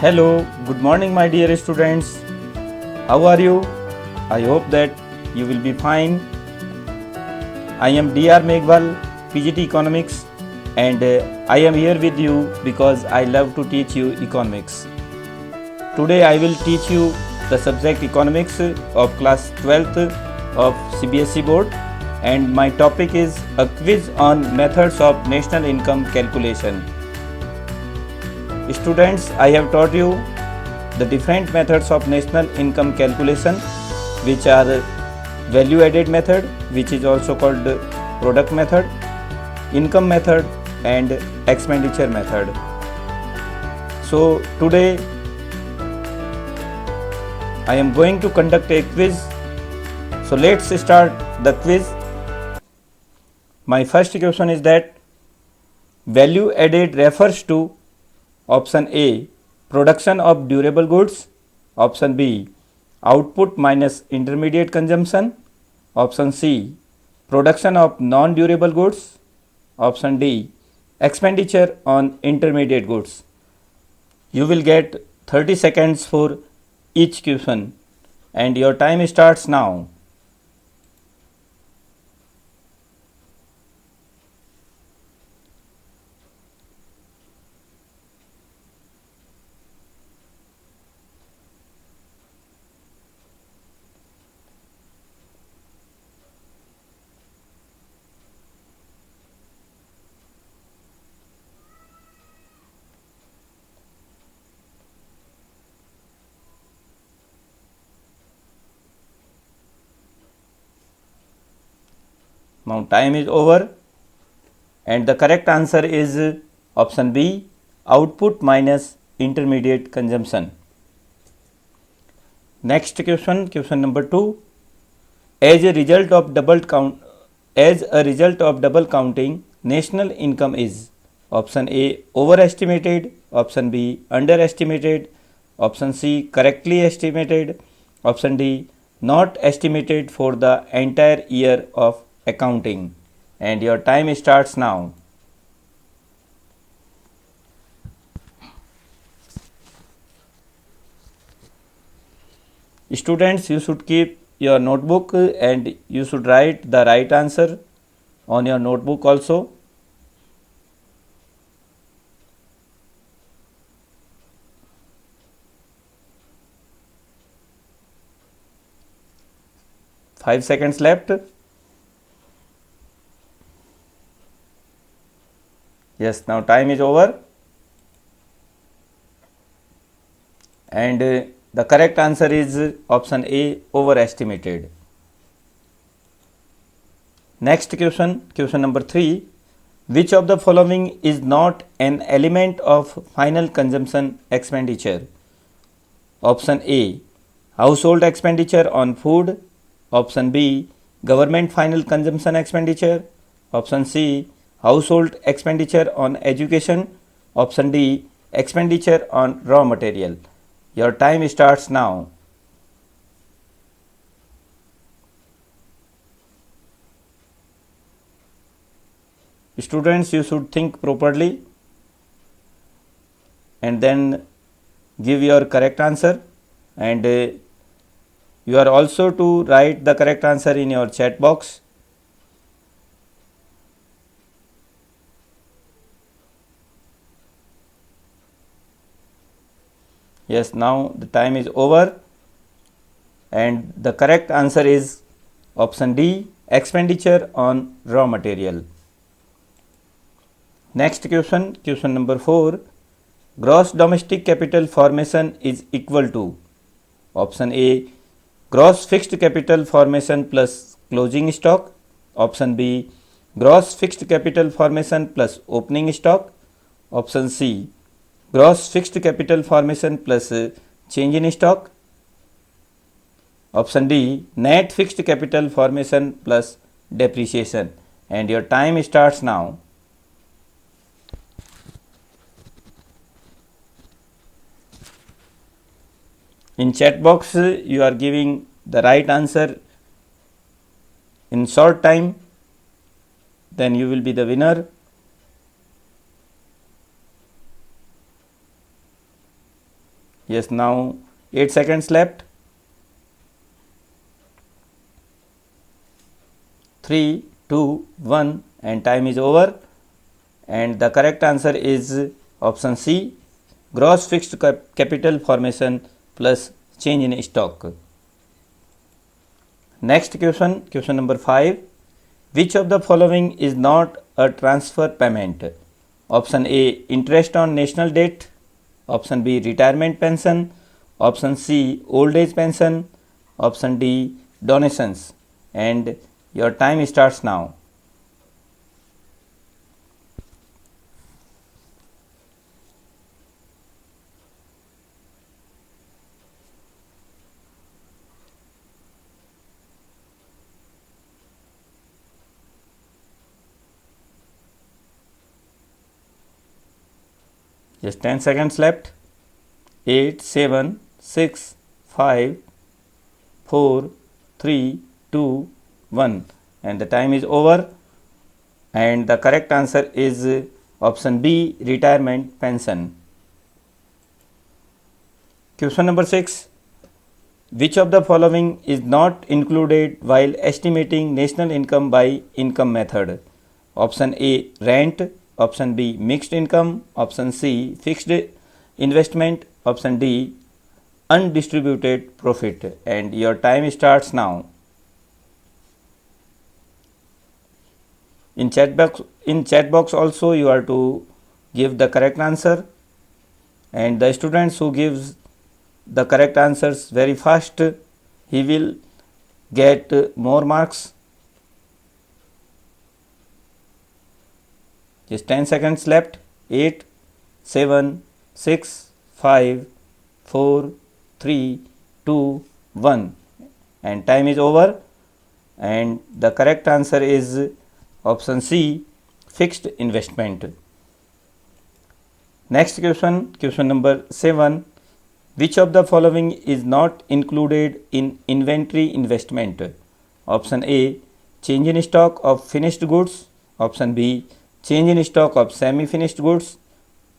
Hello, good morning, my dear students. How are you? I hope that you will be fine. I am Dr. Meghwal, PGT Economics, and I am here with you because I love to teach you economics. Today I will teach you the subject economics of class 12th of CBSE board, and my topic is a quiz on methods of national income calculation. Students, I have taught you the different methods of national income calculation, which are value added method, which is also called product method, income method, and expenditure method. So today I am going to conduct a quiz. So let's start the quiz. My first question is that value added refers to option A, production of durable goods, option B, output minus intermediate consumption, option C, production of non-durable goods, option D, expenditure on intermediate goods. You will get 30 seconds for each question and your time starts now. Now time is over and the correct answer is option B, output minus intermediate consumption. Next question, question number 2. As a result of double counting, national income is option A, overestimated, option B, underestimated, option C, correctly estimated, option D, not estimated for the entire year of accounting. And your time starts now. Students, you should keep your notebook and you should write the right answer on your notebook also. Five seconds left. Yes, now time is over. And the correct answer is option A, overestimated. Next question, question number 3. Which of the following is not an element of final consumption expenditure? Option A, household expenditure on food. Option B, government final consumption expenditure. Option C, household expenditure on education. Option D, expenditure on raw material. Your time starts now. Students, you should think properly and then give your correct answer, and you are also to write the correct answer in your chat box. Yes, now the time is over and the correct answer is option D, expenditure on raw material. Next question, question number 4. Gross domestic capital formation is equal to option A, gross fixed capital formation plus closing stock. Option B, gross fixed capital formation plus opening stock. Option C, gross fixed capital formation plus change in stock. Option D, net fixed capital formation plus depreciation. And your time starts now. In chat box, you are giving the right answer in short time, then you will be the winner. Yes, now 8 seconds left. 3, 2, 1 and time is over, and the correct answer is option C, gross fixed capital formation plus change in stock. Next question, question number 5. Which of the following is not a transfer payment? Option A, interest on national debt. Option B, retirement pension. Option C, old age pension. Option D, donations. And your time starts now. Just 10 seconds left. 8, 7, 6, 5, 4, 3, 2, 1 and the time is over, and the correct answer is option B, retirement pension. Question number 6. Which of the following is not included while estimating national income by income method? Option A, rent. Option B, mixed income. Option C, fixed investment. Option D, undistributed profit. And your time starts now. In chat box also you are to give the correct answer, and the students who gives the correct answers very fast, he will get more marks. Just 10 seconds left. 8, 7, 6, 5, 4, 3, 2, 1 and time is over, and the correct answer is option C, fixed investment. Next question, question number 7. Which of the following is not included in inventory investment? Option A, change in stock of finished goods. Option B, change in stock of semi-finished goods.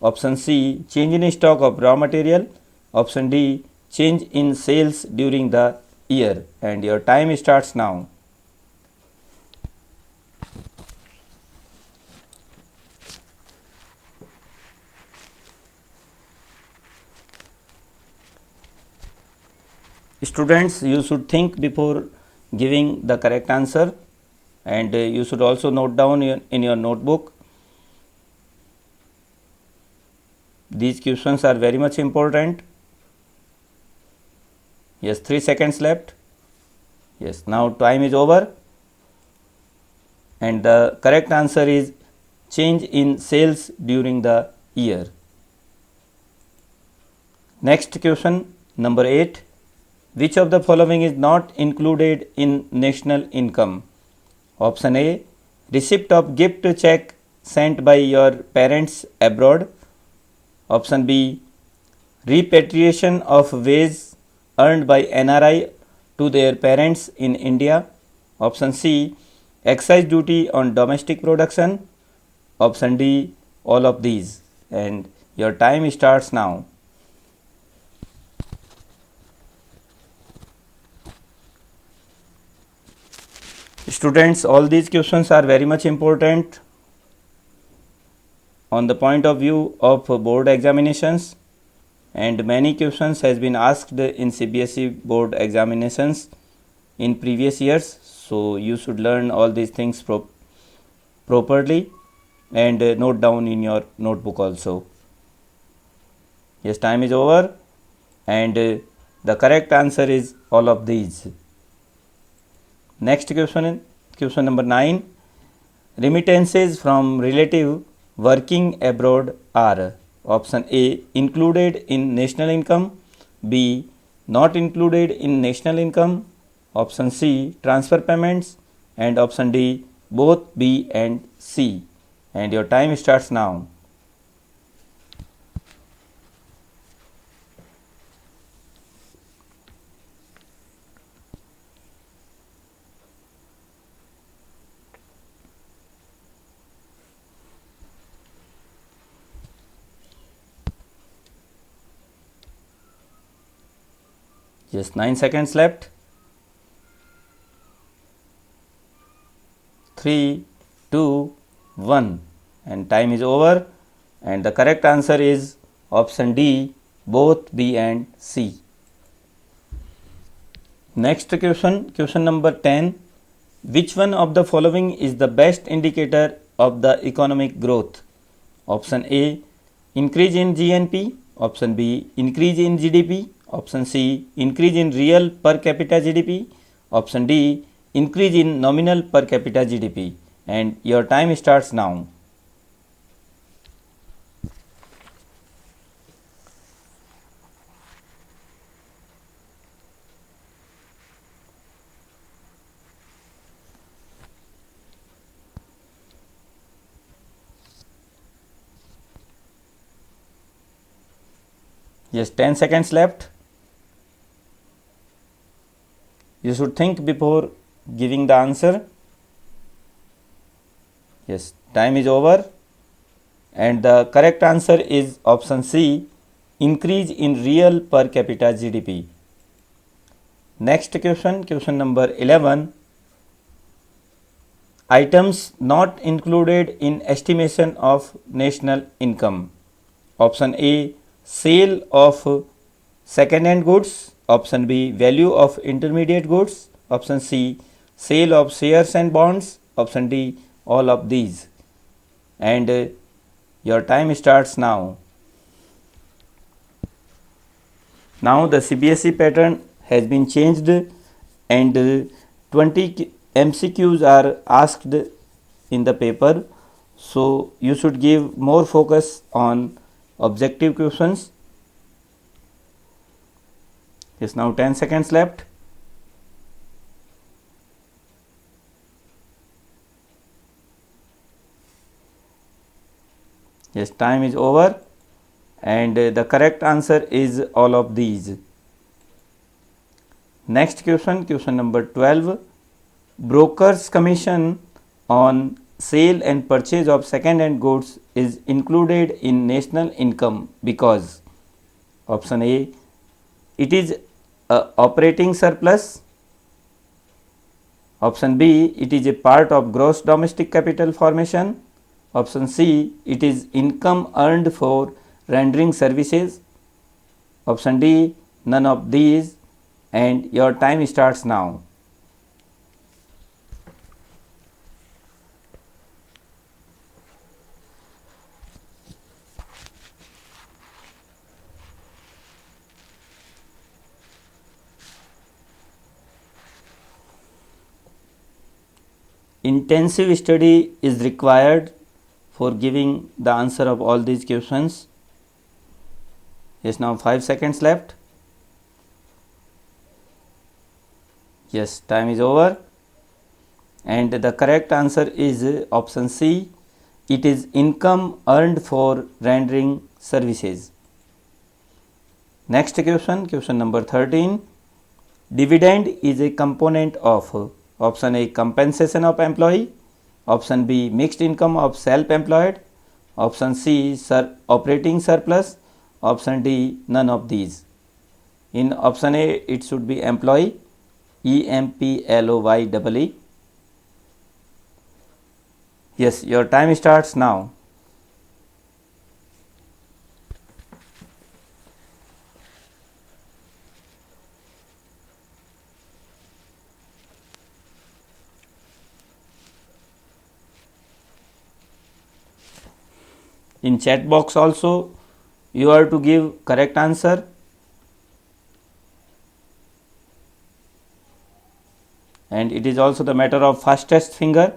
Option C, change in stock of raw material. Option D, change in sales during the year. And your time starts now. Students, you should think before giving the correct answer, and you should also note down in your notebook. These questions are very much important. Yes, 3 seconds left. Yes, now time is over, and the correct answer is change in sales during the year. Next question, number 8. Which of the following is not included in national income? Option A, receipt of gift check sent by your parents abroad. Option B, repatriation of wage earned by NRI to their parents in India. Option C, excise duty on domestic production. Option D, all of these. And your time starts now. Students, all these questions are very much important on the point of view of board examinations, and many questions has been asked in CBSE board examinations in previous years. So you should learn all these things properly and note down in your notebook also. Yes, time is over, and the correct answer is all of these. Next question, question number 9. Remittances from relative working abroad are: option A, included in national income. B, not included in national income. Option C, transfer payments. And option D, both B and C. And your time starts now. Just 9 seconds left. 3, 2, 1, and time is over, and the correct answer is option D, both B and C. Next question number 10. Which one of the following is the best indicator of the economic growth? Option A, increase in GNP. Option B, increase in GDP. Option C, increase in real per capita GDP. Option D, increase in nominal per capita GDP. And your time starts now. Yes, 10 seconds left. You should think before giving the answer. Yes, time is over, and the correct answer is option C, increase in real per capita GDP. Next question number 11. Items not included in estimation of national income. Option A, sale of second-hand goods. Option B, value of intermediate goods. Option C, sale of shares and bonds. Option D, all of these. And your time starts now. Now the CBSE pattern has been changed, and 20 MCQs are asked in the paper. So you should give more focus on objective questions. Yes, now 10 seconds left. Yes, time is over, and the correct answer is all of these. Next question number 12. Broker's commission on sale and purchase of second-hand goods is included in national income because option A, it is a operating surplus. Option B, it is a part of gross domestic capital formation. Option C, it is income earned for rendering services. Option D, none of these, and your time starts now. Intensive study is required for giving the answer of all these questions. Yes, now 5 seconds left. Yes, time is over, and the correct answer is option C, it is income earned for rendering services. Next question number 13. Dividend is a component of option A, compensation of employee. Option B, mixed income of self-employed. Option C, operating surplus. Option D, none of these. In option A, it should be employee, EMPLOYEE. Yes, your time starts now. In chat box also you are to give correct answer. And it is also the matter of fastest finger.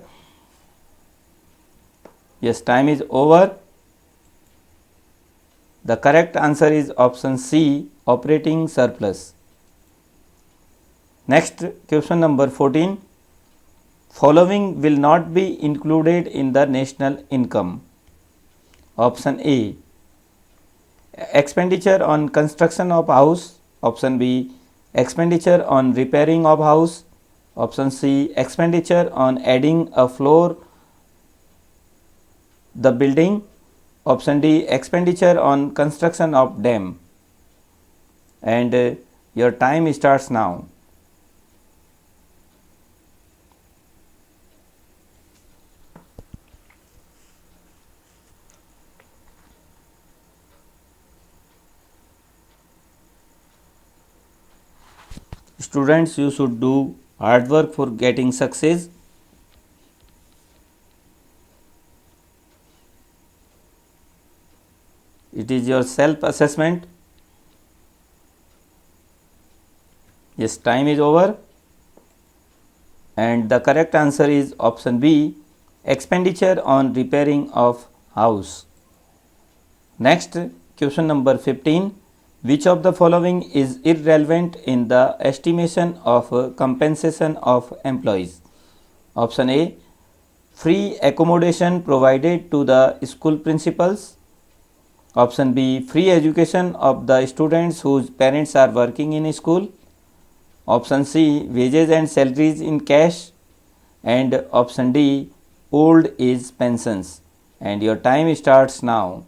Yes, time is over. The correct answer is option C, operating surplus. Next question number 14. Following will not be included in the national income. Option A, expenditure on construction of house. Option B, expenditure on repairing of house. Option C, expenditure on adding a floor the building. Option D, expenditure on construction of dam. And Your time starts now. Students, you should do hard work for getting success. It is your self assessment. Yes, time is over, and the correct answer is option B, expenditure on repairing of house. Next, question number 15. Which of the following is irrelevant in the estimation of compensation of employees? Option A, free accommodation provided to the school principals. Option B, free education of the students whose parents are working in school. Option C, wages and salaries in cash. And option D, old age pensions. And your time starts now.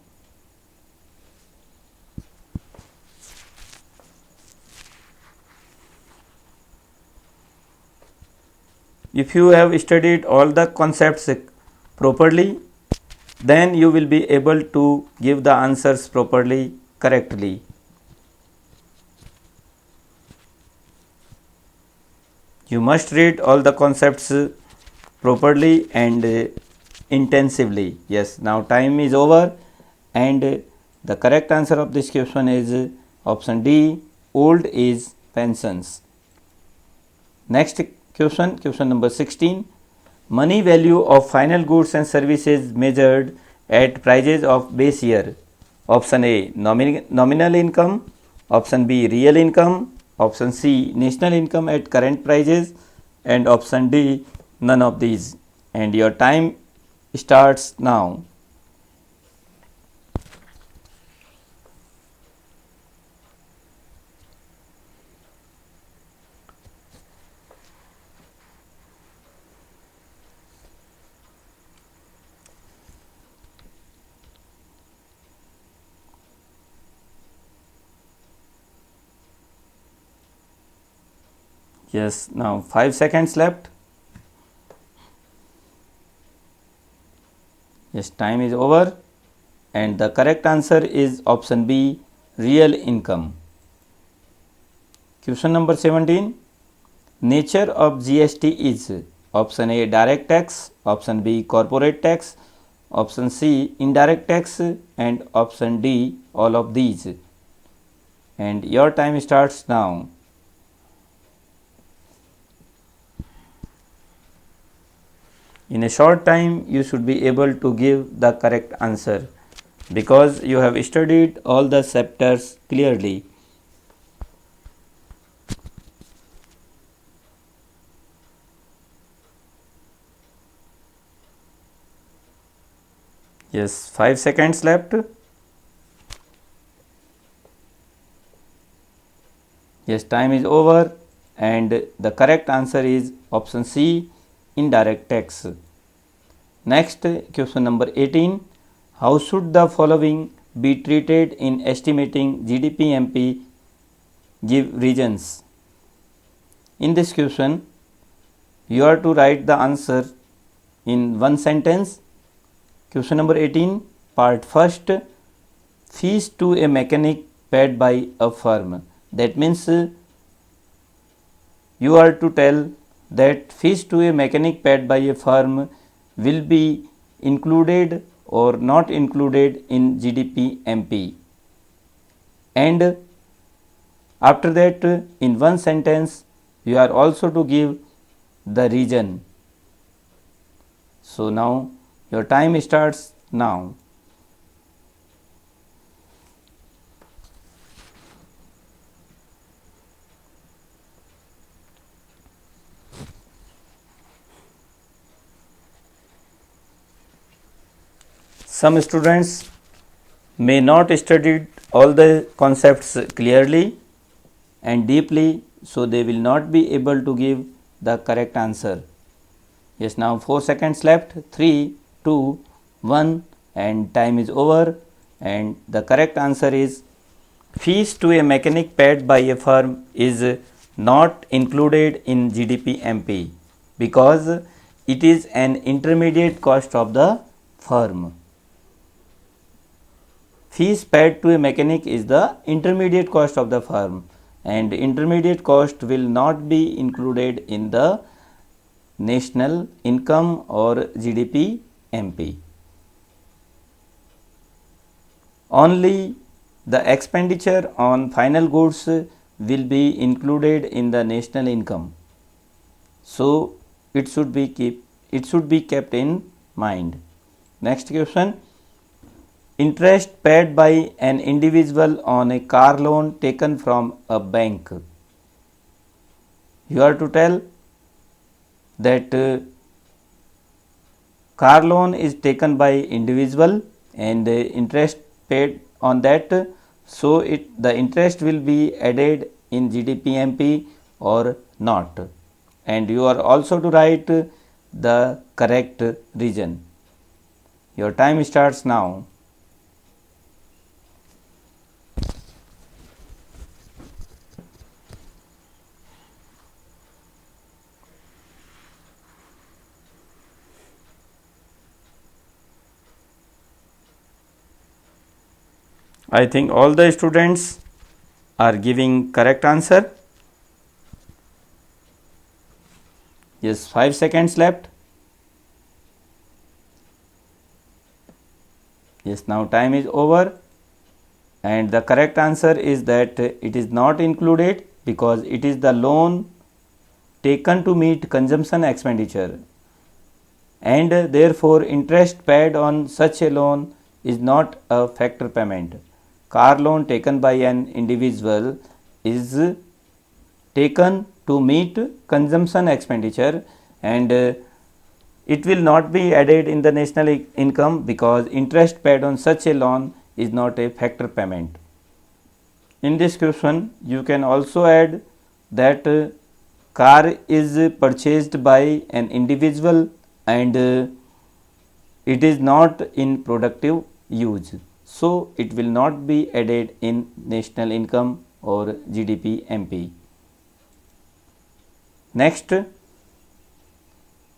If you have studied all the concepts properly, then you will be able to give the answers properly, correctly. You must read all the concepts properly and intensively. Yes, now time is over, and the correct answer of this question is option D, old age pensions. Next question, question number 16. Money value of final goods and services measured at prices of base year. Option A, nominal income. Option B, real income. Option C, national income at current prices. And option D, none of these. And your time starts now. Yes, now 5 seconds left. Yes, time is over, and the correct answer is option B, real income. Question number 17. Nature of GST is option A, direct tax. Option B, corporate tax. Option C, indirect tax. And option D, all of these. And your time starts now. In a short time, you should be able to give the correct answer because you have studied all the chapters clearly. Yes, 5 seconds left. Yes, time is over, and the correct answer is option C, indirect tax. Next, question number 18. How should the following be treated in estimating GDP-MP? Give reasons. In this question, you are to write the answer in one sentence. Question number 18, part first. Fees to a mechanic paid by a firm. That means you are to tell that fees to a mechanic paid by a firm will be included or not included in GDP-MP. And after that, in one sentence, you are also to give the reason. So now your time starts now. Some students may not study all the concepts clearly and deeply, so they will not be able to give the correct answer. Yes, now 4 seconds left. 3, 2, 1, and time is over, and the correct answer is Fees to a mechanic paid by a firm is not included in GDP MP because it is an intermediate cost of the firm. Fees paid to a mechanic is the intermediate cost of the firm, and intermediate cost will not be included in the national income or GDP MP. Only the expenditure on final goods will be included in the national income. So it should be kept in mind. Next question. Interest paid by an individual on a car loan taken from a bank. You are to tell that car loan is taken by individual and interest paid on that, so the interest will be added in GDP MP or not, and you are also to write the correct reason. Your time starts now. I think all the students are giving correct answer. Yes, 5 seconds left. Yes, now time is over, and the correct answer is that it is not included because it is the loan taken to meet consumption expenditure, and therefore interest paid on such a loan is not a factor payment. Car loan taken by an individual is taken to meet consumption expenditure, and it will not be added in the national income because interest paid on such a loan is not a factor payment. In this question, you can also add that car is purchased by an individual and it is not in productive use. So it will not be added in national income or GDP MP. Next,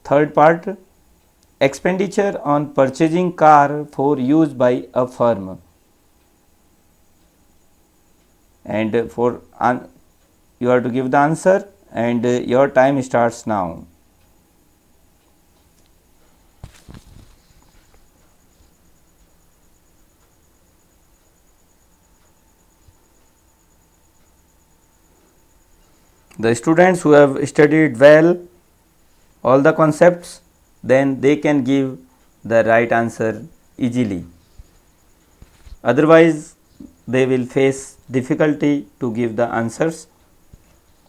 third part, expenditure on purchasing car for use by a firm, and you have to give the answer, and your time starts now. The students who have studied well all the concepts, then they can give the right answer easily. Otherwise, they will face difficulty to give the answers,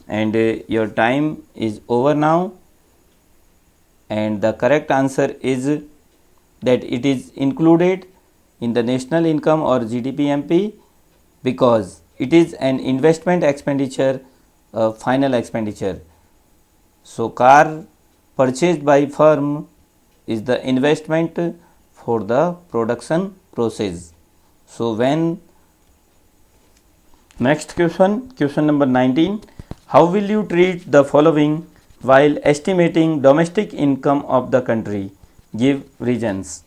and your time is over now, and the correct answer is that it is included in the national income or GDP MP because it is an investment expenditure, final expenditure. So car purchased by firm is the investment for the production process. So when next question number 19, how will you treat the following while estimating domestic income of the country? Give reasons.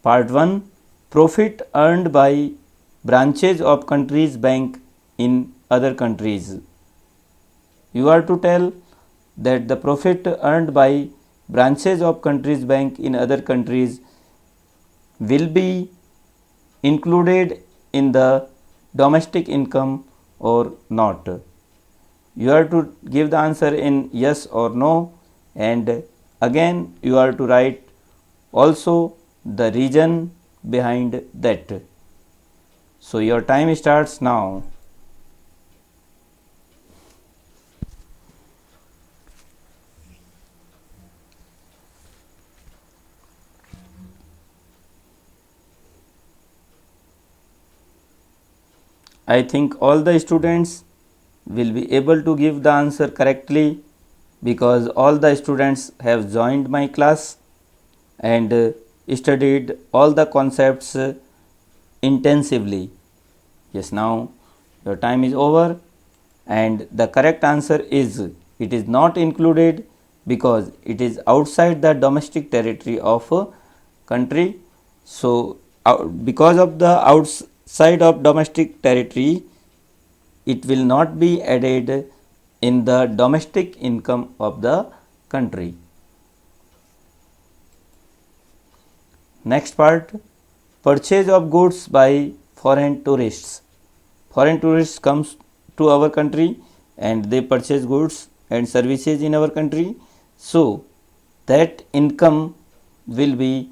Part 1, profit earned by branches of country's bank in other countries. You are to tell that the profit earned by branches of country's bank in other countries will be included in the domestic income or not. You have to give the answer in yes or no, and again you are to write also the reason behind that. So your time starts now. I think all the students will be able to give the answer correctly because all the students have joined my class and studied all the concepts intensively. Yes, now your time is over, and the correct answer is it is not included because it is outside the domestic territory of a country. So, because of the outside of domestic territory, it will not be added in the domestic income of the country. Next part, purchase of goods by foreign tourists. Foreign tourists comes to our country and they purchase goods and services in our country. So, that income will be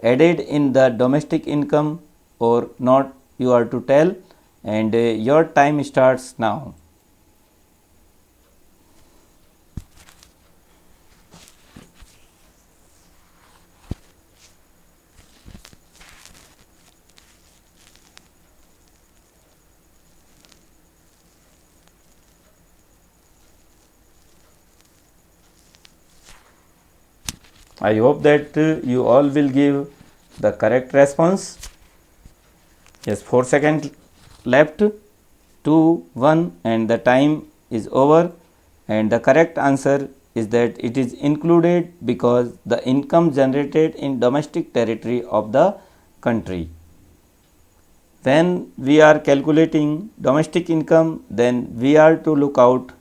added in the domestic income or not, you are to tell, and your time starts now. I hope that you all will give the correct response. Yes, 4 seconds left, 2, 1, and the time is over, and the correct answer is that it is included because the income generated in domestic territory of the country. When we are calculating domestic income, then we are to look out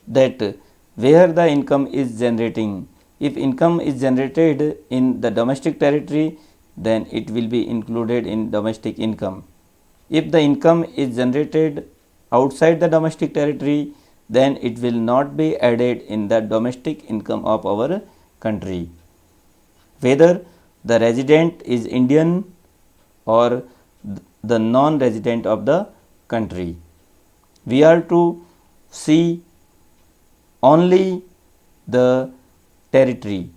that where the income is generating. If income is generated in the domestic territory, then it will be included in domestic income. If the income is generated outside the domestic territory, then it will not be added in the domestic income of our country. Whether the resident is Indian or the non-resident of the country, we are to see only the territory,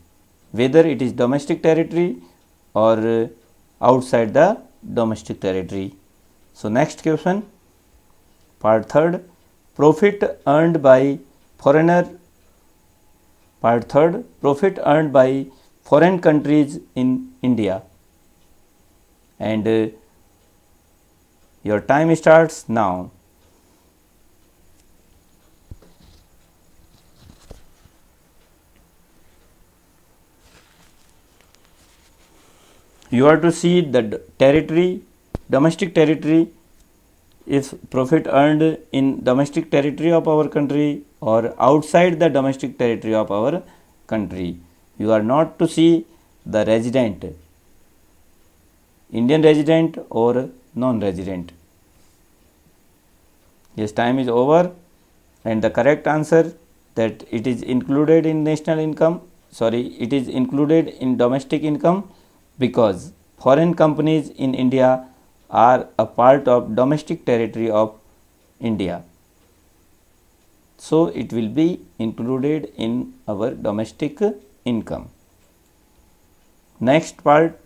whether it is domestic territory or outside the domestic territory. So, next question, part 3rd, profit earned by foreigner. Part 3rd, profit earned by foreign countries in India, and your time starts now. You are to see the territory, domestic territory, is profit earned in domestic territory of our country or outside the domestic territory of our country. You are not to see the resident, Indian resident or non-resident. Yes, time is over, and the correct answer that it is included in national income, it is included in domestic income because foreign companies in India are a part of domestic territory of India. So, it will be included in our domestic income. Next part,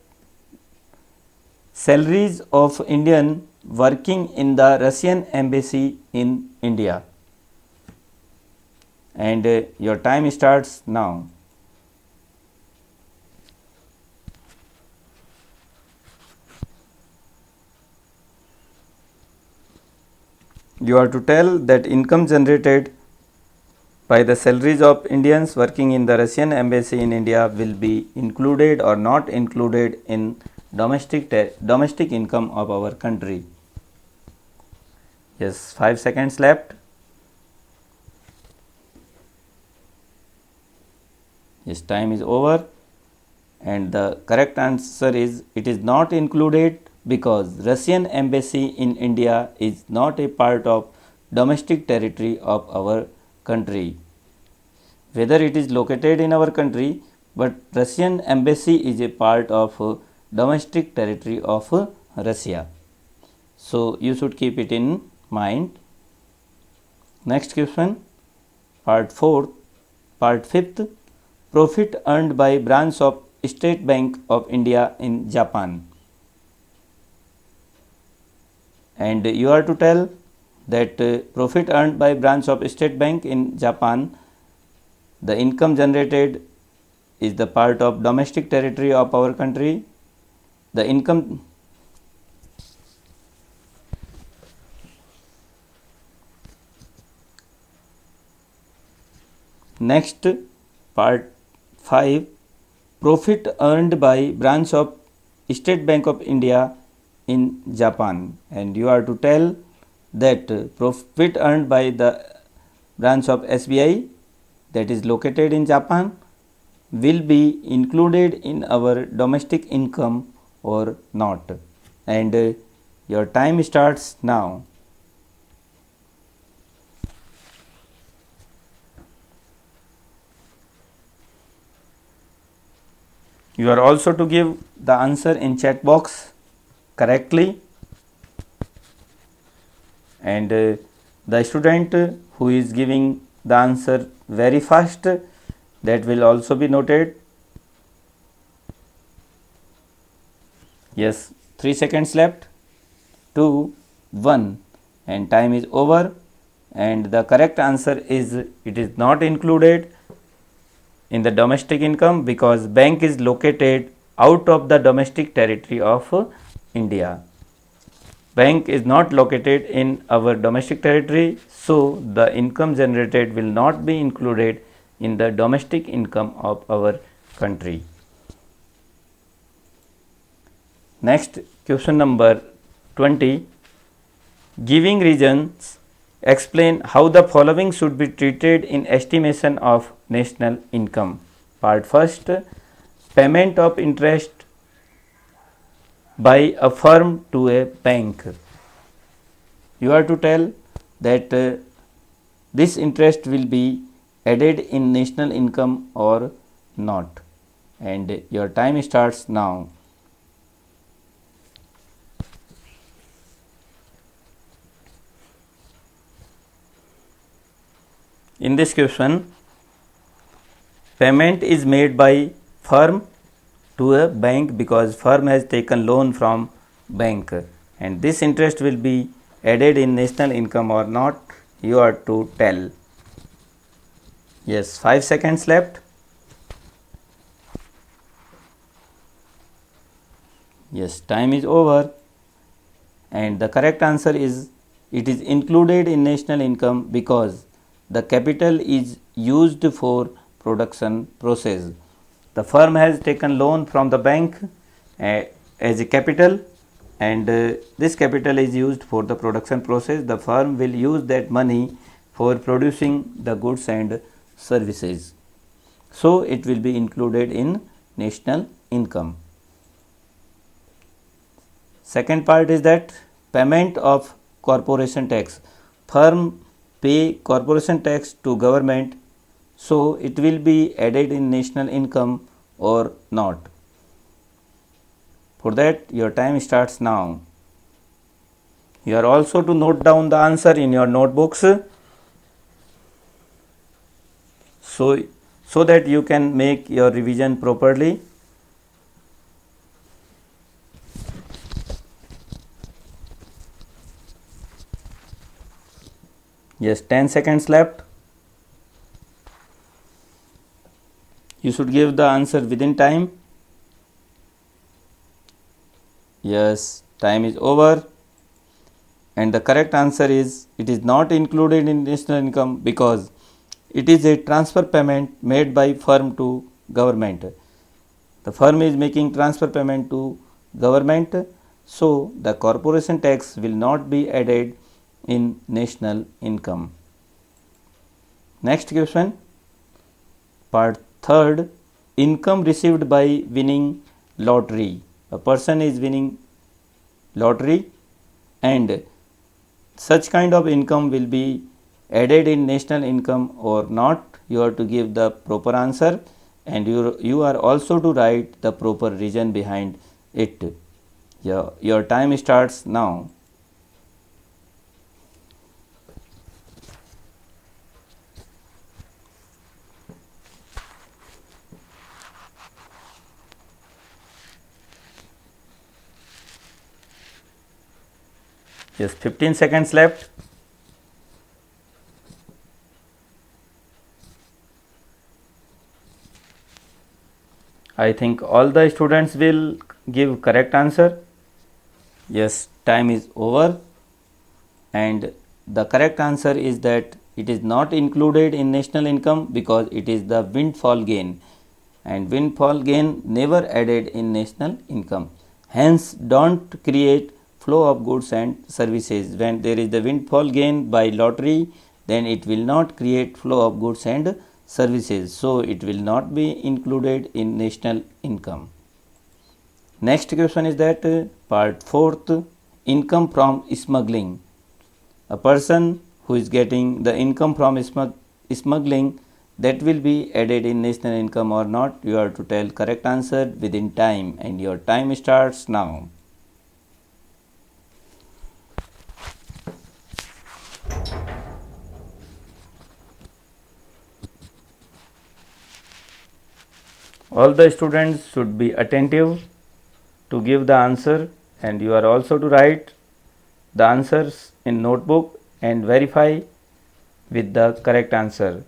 salaries of Indian working in the Russian embassy in India, and your time starts now. You are to tell that income generated by the salaries of Indians working in the Russian embassy in India will be included or not included in domestic income of our country. Yes, 5 seconds left. Yes, time is over, and the correct answer is it is not included because Russian embassy in India is not a part of domestic territory of our country. Whether it is located in our country, but Russian embassy is a part of domestic territory of Russia. So, you should keep it in mind. Next question, part 5th, profit earned by branch of State Bank of India in Japan, and you are to tell that profit earned by branch of State Bank in Japan, the income generated is the part of domestic territory of our country. The income Next, part 5, profit earned by branch of State Bank of India in Japan, and you are to tell that profit earned by the branch of SBI that is located in Japan will be included in our domestic income or not, and your time starts now. You are also to give the answer in chat box correctly, and the student who is giving the answer very fast, that will also be noted. Yes, 3 seconds left. 2, 1, and time is over, and the correct answer is it is not included in the domestic income because bank is located out of the domestic territory of India. Bank is not located in our domestic territory, so the income generated will not be included in the domestic income of our country. Next, question number 20. Giving reasons, explain how the following should be treated in estimation of national income. Part first, payment of interest by a firm to a bank. You are to tell that this interest will be added in national income or not, and your time starts now. In this question, payment is made by firm to a bank because firm has taken loan from bank, and this interest will be added in national income or not. You are to tell. Yes, 5 seconds left. Yes, time is over, and the correct answer is it is included in national income because the capital is used for production process. The firm has taken loan from the bank as a capital, and this capital is used for the production process. The firm will use that money for producing the goods and services, so it will be included in national income. Second part is that payment of corporation tax. Firm pay corporation tax to government, so it will be added in national income or not. For that, your time starts now. You are also to note down the answer in your notebooks, so that you can make your revision properly. Yes, 10 seconds left. You should give the answer within time. Yes, time is over, and the correct answer is it is not included in national income because it is a transfer payment made by firm to government. The firm is making transfer payment to government, so the corporation tax will not be added in national income. Next question, part third, income received by winning lottery. A person is winning lottery, and such kind of income will be added in national income or not. You have to give the proper answer, and you are also to write the proper reason behind it. Your time starts now. Yes, 15 seconds left. I think all the students will give correct answer. Yes, time is over, and the correct answer is that it is not included in national income because it is the windfall gain, and windfall gain never added in national income. Hence, don't create flow of goods and services. When there is the windfall gain by lottery, then it will not create flow of goods and services, so it will not be included in national income. Next question is that part 4th, income from smuggling. A person who is getting the income from smuggling, that will be added in national income or not. You have to tell correct answer within time, and your time starts now. All the students should be attentive to give the answer, and you are also to write the answers in notebook and verify with the correct answer.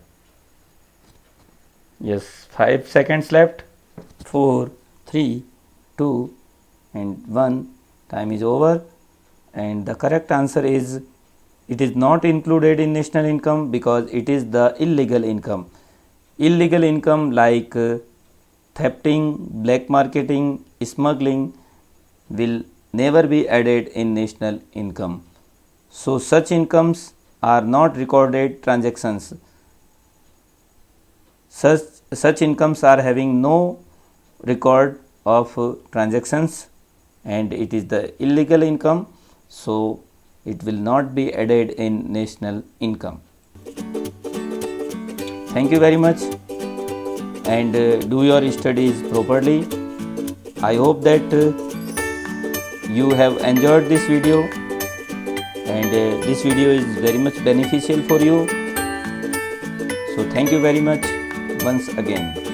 Yes, 5 seconds left. 4, 3, 2 and 1. Time is over, and the correct answer is it is not included in national income because it is the illegal income. Illegal income like thefting, black marketing, smuggling will never be added in national income. So, such incomes are not recorded transactions. Such incomes are having no record of transactions, and it is the illegal income, so it will not be added in national income. Thank you very much, and do your studies properly. I hope that you have enjoyed this video, and this video is very much beneficial for you. So thank you very much once again.